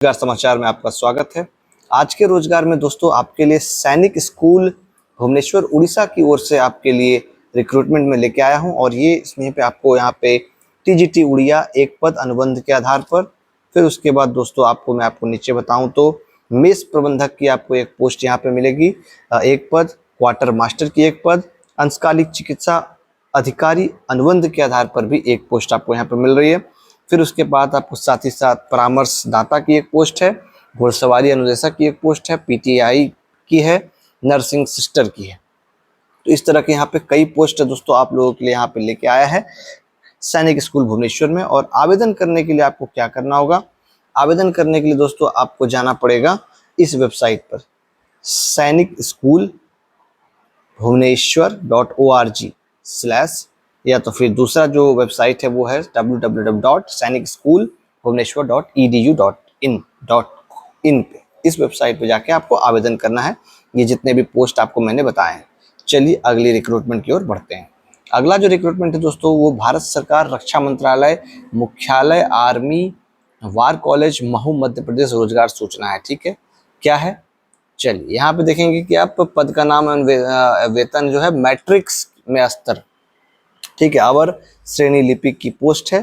रोजगार समाचार में आपका स्वागत है। आज के रोजगार में दोस्तों आपके लिए सैनिक स्कूल भुवनेश्वर उड़ीसा की ओर से आपके लिए रिक्रूटमेंट में लेके आया हूं और ये इसमें पे आपको यहाँ पे टीजीटी उड़िया एक पद अनुबंध के आधार पर। फिर उसके बाद दोस्तों मैं आपको नीचे बताऊं तो मेस प्रबंधक की आपको एक पोस्ट यहाँ पे मिलेगी, एक पद, क्वार्टर मास्टर की एक पद, अंशकालिक चिकित्सा अधिकारी अनुबंध के आधार पर भी एक पोस्ट आपको यहाँ पे मिल रही है। फिर उसके बाद आपको साथ ही साथ परामर्शदाता की एक पोस्ट है, घुड़सवारी अनुदेशक की एक पोस्ट है, पीटीआई की है, नर्सिंग सिस्टर की है। तो इस तरह के यहाँ पे कई पोस्ट दोस्तों आप लोगों के लिए यहाँ पे लेके आया है सैनिक स्कूल भुवनेश्वर में। और आवेदन करने के लिए आपको क्या करना होगा? आवेदन करने के लिए दोस्तों आपको जाना पड़ेगा इस वेबसाइट पर सैनिक स्कूल भुवनेश्वर.org/ या तो फिर दूसरा जो वेबसाइट है वो है www.sainikSchoolBhubaneswar.edu.in पे। इस वेबसाइट पे जाके आपको आवेदन करना है, ये जितने भी पोस्ट आपको मैंने बताए हैं। चलिए अगली रिक्रूटमेंट की ओर बढ़ते हैं। अगला जो रिक्रूटमेंट है दोस्तों वो भारत सरकार रक्षा मंत्रालय मुख्यालय आर्मी वार कॉलेज महू मध्य प्रदेश रोजगार सूचना है। ठीक है, क्या है? चलिए यहाँ पे देखेंगे कि आप पद का नाम वेतन जो है मैट्रिक्स में स्तर, ठीक है, अवर श्रेणी लिपिक की पोस्ट है।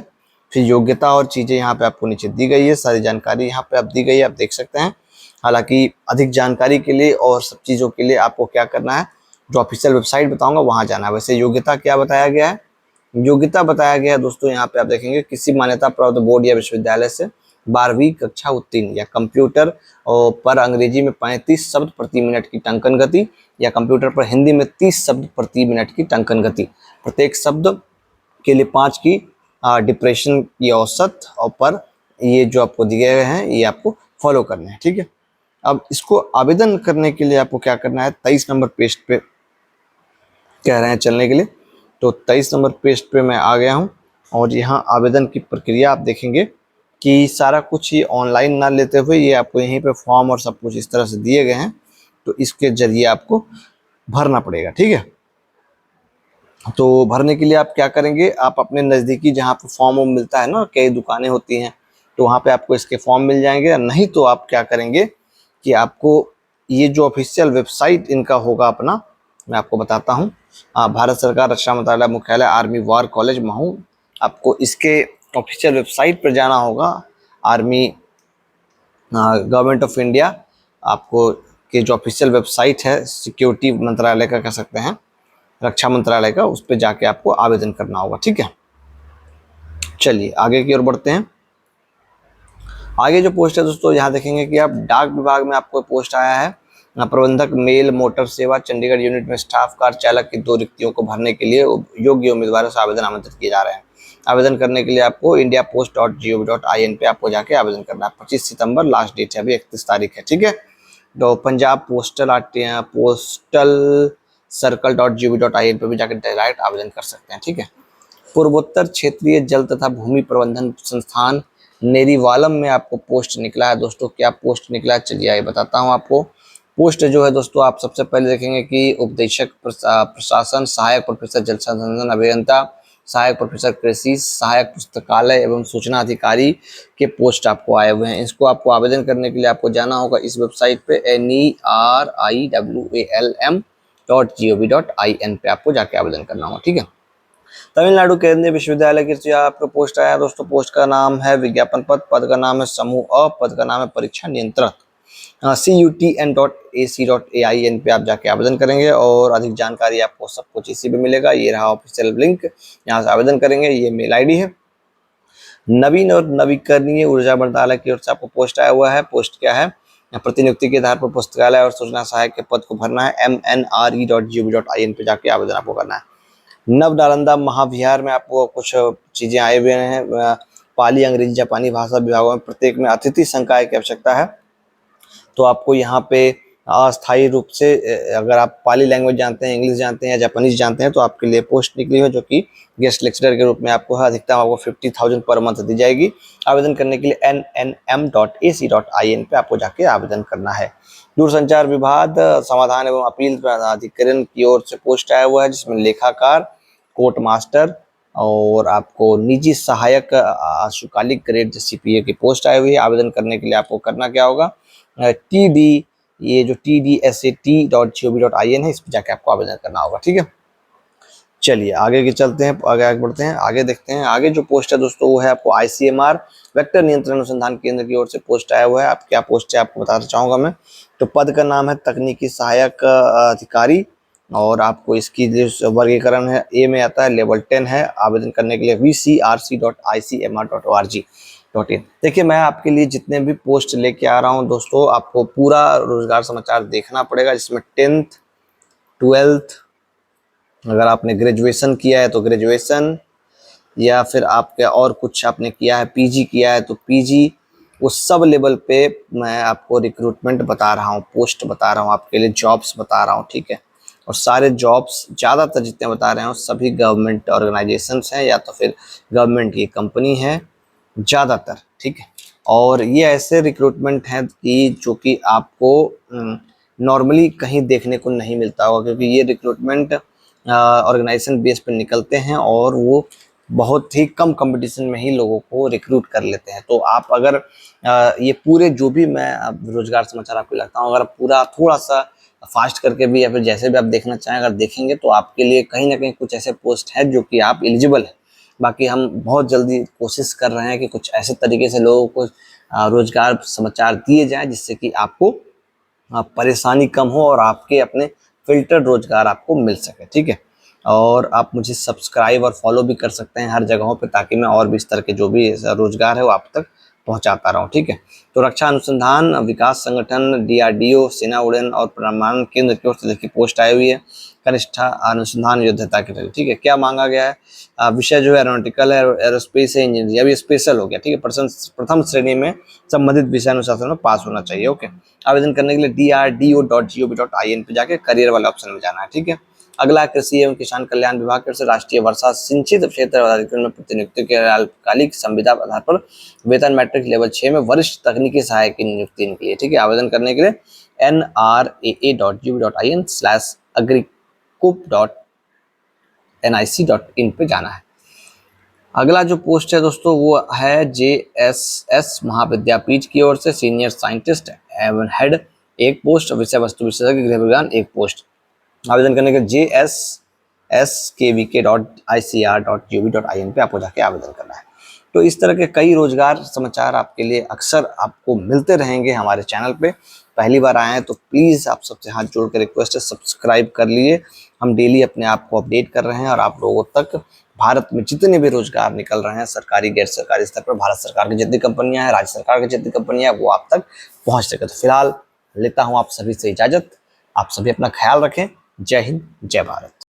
फिर योग्यता और चीजें यहाँ पे आपको नीचे दी गई है, सारी जानकारी यहाँ पे आप दी गई है, आप देख सकते हैं। हालांकि अधिक जानकारी के लिए और सब चीजों के लिए आपको क्या करना है, जो ऑफिशियल वेबसाइट बताऊंगा वहां जाना है। वैसे योग्यता क्या बताया गया है? योग्यता बताया गया है दोस्तों यहाँ पे आप देखेंगे किसी मान्यता प्राप्त बोर्ड या विश्वविद्यालय से 12वीं कक्षा उत्तीर्ण या कंप्यूटर पर अंग्रेजी में 35 शब्द प्रति मिनट की टंकन गति या कंप्यूटर पर हिंदी में 30 शब्द प्रति मिनट की टंकन गति, प्रत्येक शब्द के लिए 5 की डिप्रेशन की औसत और पर ये जो आपको दिए गए हैं ये आपको फॉलो करने हैं। ठीक है, अब इसको आवेदन करने के लिए आपको क्या करना है, 23 नंबर पेज पे कह रहे हैं चलने के लिए। तो 23 नंबर पेज पे मैं आ गया हूँ और यहाँ आवेदन की प्रक्रिया आप देखेंगे कि सारा कुछ ये ऑनलाइन ना लेते हुए ये आपको यहीं पे फॉर्म और सब कुछ इस तरह से दिए गए हैं, तो इसके जरिए आपको भरना पड़ेगा। ठीक है, तो भरने के लिए आप क्या करेंगे, आप अपने नज़दीकी जहाँ पे फॉर्म मिलता है ना, कई दुकानें होती हैं, तो वहाँ पे आपको इसके फॉर्म मिल जाएंगे। नहीं तो आप क्या करेंगे कि आपको ये जो ऑफिशियल वेबसाइट इनका होगा अपना, मैं आपको बताता हूँ, भारत सरकार रक्षा मंत्रालय मुख्यालय आर्मी वार कॉलेज महू, आपको इसके ऑफिशियल वेबसाइट पर जाना होगा। आर्मी गवर्नमेंट ऑफ इंडिया आपको के जो ऑफिशियल वेबसाइट है सिक्योरिटी मंत्रालय का कह सकते हैं, रक्षा मंत्रालय का, उस पर जाके आपको आवेदन करना होगा। ठीक है, चलिए आगे की ओर बढ़ते हैं। आगे जो पोस्ट है दोस्तों यहाँ देखेंगे कि आप डाक विभाग में आपको पोस्ट आया है, प्रबंधक मेल मोटर सेवा चंडीगढ़ यूनिट में स्टाफ कार चालक की 2 रिक्तियों को भरने के लिए योग्य उम्मीदवारों से आवेदन आमंत्रित किए जा रहे हैं। आवेदन करने के लिए आपको indiapost.gov.in पे आपको जाके आवेदन करना है। 25 सितंबर लास्ट डेट है, अभी 31 तारीख है। ठीक है, तो पंजाब पोस्टल सर्कल.gov.in पे भी जाकर डायरेक्ट आवेदन कर सकते हैं। ठीक है, पूर्वोत्तर क्षेत्रीय जल तथा भूमि प्रबंधन संस्थान नेरीवालम में आपको पोस्ट निकला है। दोस्तों क्या पोस्ट निकला है, चलिए आइए बताता हूँ आपको। पोस्ट जो है दोस्तों आप सबसे पहले देखेंगे कि उपदेशक प्रशासन, सहायक प्रोफेसर जल संसाधन अभियंता, सहायक प्रोफेसर कृषि, सहायक पुस्तकालय एवं सूचना अधिकारी के पोस्ट आपको आए हुए हैं। इसको आपको आवेदन करने के लिए आपको जाना होगा इस वेबसाइट पे NERIWALM.gov.in पे आपको जाके आवेदन करना होगा। ठीक है, तमिलनाडु केंद्रीय विश्वविद्यालय की आपका पोस्ट आया दोस्तों। पोस्ट का नाम है विज्ञापन पद का नाम है समूह अ, पद का नाम है परीक्षा नियंत्रक। CUTN.AC.AIN पे आप जाके आवेदन करेंगे और अधिक जानकारी आपको सब कुछ इसी पे मिलेगा। ये रहा ऑफिशियल लिंक, यहाँ से आवेदन करेंगे। ये मेल आईडी है। नवीन और नवीकरणीय ऊर्जा मंत्रालय की ओर से आपको पोस्ट आया हुआ है। पोस्ट क्या है, प्रतिनियुक्ति के आधार पर पुस्तकालय और सूचना सहायक के पद को भरना है। MNRE.gov.in पे जाके आवेदन आपको करना है। नव नालंदा महाविहार में आपको कुछ चीजें आए हुए हैं। पाली अंग्रेजी जापानी भाषा विभागों में प्रत्येक में अतिथि संकाय की आवश्यकता है। तो आपको यहाँ पे अस्थायी रूप से अगर आप पाली लैंग्वेज जानते हैं, इंग्लिश जानते हैं या जापानीज जानते हैं तो आपके लिए पोस्ट निकली है जो कि गेस्ट लेक्चरर के रूप में आपको है। अधिकतम आपको 50,000 पर मंथ दी जाएगी। आवेदन करने के लिए NNM.AC.in पे आपको जाके आवेदन करना है। दूरसंचार विभाग समाधान एवं अपील प्राधिकरण की ओर से पोस्ट आया हुआ है जिसमें लेखाकार, कोर्ट मास्टर, और आपको निजी सहायक अंशकालिक ग्रेड CPA की पोस्ट आई हुई है। आवेदन करने के लिए आपको करना क्या होगा, TD, ये जो tdsat.gov.in है, इस पर जाके आपको आवेदन करना होगा। ठीक है, चलिए आगे के चलते हैं, आगे बढ़ते हैं, आगे देखते हैं। आगे जो पोस्ट है दोस्तों वो है आपको ICMR वेक्टर नियंत्रण अनुसंधान केंद्र की ओर से पोस्ट आया हुआ है। आप क्या पोस्ट है आपको बताना चाहूंगा मैं। तो पद का नाम है तकनीकी सहायक अधिकारी, और आपको इसकी जो वर्गीकरण है A में आता है, लेवल 10 है। आवेदन करने के लिए vcrc.icmr.org.in। देखिए मैं आपके लिए जितने भी पोस्ट लेके आ रहा हूँ दोस्तों, आपको पूरा रोजगार समाचार देखना पड़ेगा, जिसमें 10th 12th, अगर आपने ग्रेजुएशन किया है तो ग्रेजुएशन, या फिर आपके और कुछ आपने किया है, PG किया है तो PG, उस सब लेवल पे मैं आपको रिक्रूटमेंट बता रहा हूँ, पोस्ट बता रहा हूँ, आपके लिए जॉब्स बता रहा हूँ। ठीक है, और सारे जॉब्स ज़्यादातर जितने बता रहे हैं सभी गवर्नमेंट ऑर्गेनाइजेशंस हैं या तो फिर गवर्नमेंट की कंपनी है ज़्यादातर। ठीक है, और ये ऐसे रिक्रूटमेंट हैं कि जो कि आपको नॉर्मली कहीं देखने को नहीं मिलता होगा, क्योंकि ये रिक्रूटमेंट ऑर्गेनाइजेशन बेस पे निकलते हैं और वो बहुत ही कम कंपटीशन में ही लोगों को रिक्रूट कर लेते हैं। तो आप अगर ये पूरे जो भी मैं रोजगार समाचार आपको लगता हूँ, अगर पूरा थोड़ा सा फास्ट करके भी या फिर जैसे भी आप देखना चाहें अगर देखेंगे, तो आपके लिए कहीं ना कहीं कुछ ऐसे पोस्ट है जो कि आप एलिजिबल है। बाकी हम बहुत जल्दी कोशिश कर रहे हैं कि कुछ ऐसे तरीके से लोगों को रोजगार समाचार दिए जाएं जिससे कि आपको परेशानी कम हो और आपके अपने फिल्टर रोजगार आपको मिल सके। ठीक है, और आप मुझे सब्सक्राइब और फॉलो भी कर सकते हैं हर जगहों पे, ताकि मैं और भी इस तरह के जो भी रोजगार है वो आप तक पहुंचाता रहूं। ठीक है, तो रक्षा अनुसंधान विकास संगठन DRDO सेना उड़ान और प्रमाणन केंद्र की ओर से देखिए पोस्ट आई हुई है, कनिष्ठ अनुसंधान योद्धा के लिए। ठीक है, क्या मांगा गया है, विषय जो है एरोनॉटिकल है, एरोस्पेस है, इंजीनियरिंग, अभी स्पेशल हो गया। ठीक है, प्रथम श्रेणी में संबंधित विषय अनुशासन में पास होना चाहिए। ओके, आवेदन करने के लिए drdo.gov.in पे जाके करियर वाले ऑप्शन में जाना है। ठीक है, अगला कृषि एवं किसान कल्याण विभाग की ओर से राष्ट्रीय वर्षा सिंचित क्षेत्र अधिकारी में प्रतिनियुक्ति के अल्पकालिक संविदा आधार पर वेतन मैट्रिक लेवल 6 में वरिष्ठ तकनीकी सहायक की नियुक्ति के लिए। ठीक है, आवेदन करने के लिए nraa.gov.in/agricup.nic.in पे जाना है। अगला जो पोस्ट है दोस्तों वो है JSS महाविद्यापीठ की ओर से सीनियर साइंटिस्ट एवं हेड एक पोस्ट, विषय वस्तु विशेषज्ञ गृह विज्ञान एक पोस्ट। आवेदन करने के JSSKVK.ICR.gov.in पे आपको जाके आवेदन करना है। तो इस तरह के कई रोजगार समाचार आपके लिए अक्सर आपको मिलते रहेंगे हमारे चैनल पे। पहली बार आए हैं तो प्लीज़ आप सबसे हाथ जोड़ कर रिक्वेस्ट है, सब्सक्राइब कर लिए। हम डेली अपने आप को अपडेट कर रहे हैं और आप लोगों तक भारत में जितने भी रोजगार निकल रहे हैं सरकारी गैर सरकारी स्तर पर, भारत सरकार की जितनी कंपनियां हैं, राज्य सरकार की जितनी कंपनियां हैं, वो आप तक पहुंच सके। तो फिलहाल लेता हूं आप सभी से इजाजत। आप सभी अपना ख्याल रखें। जय हिंद, जय भारत।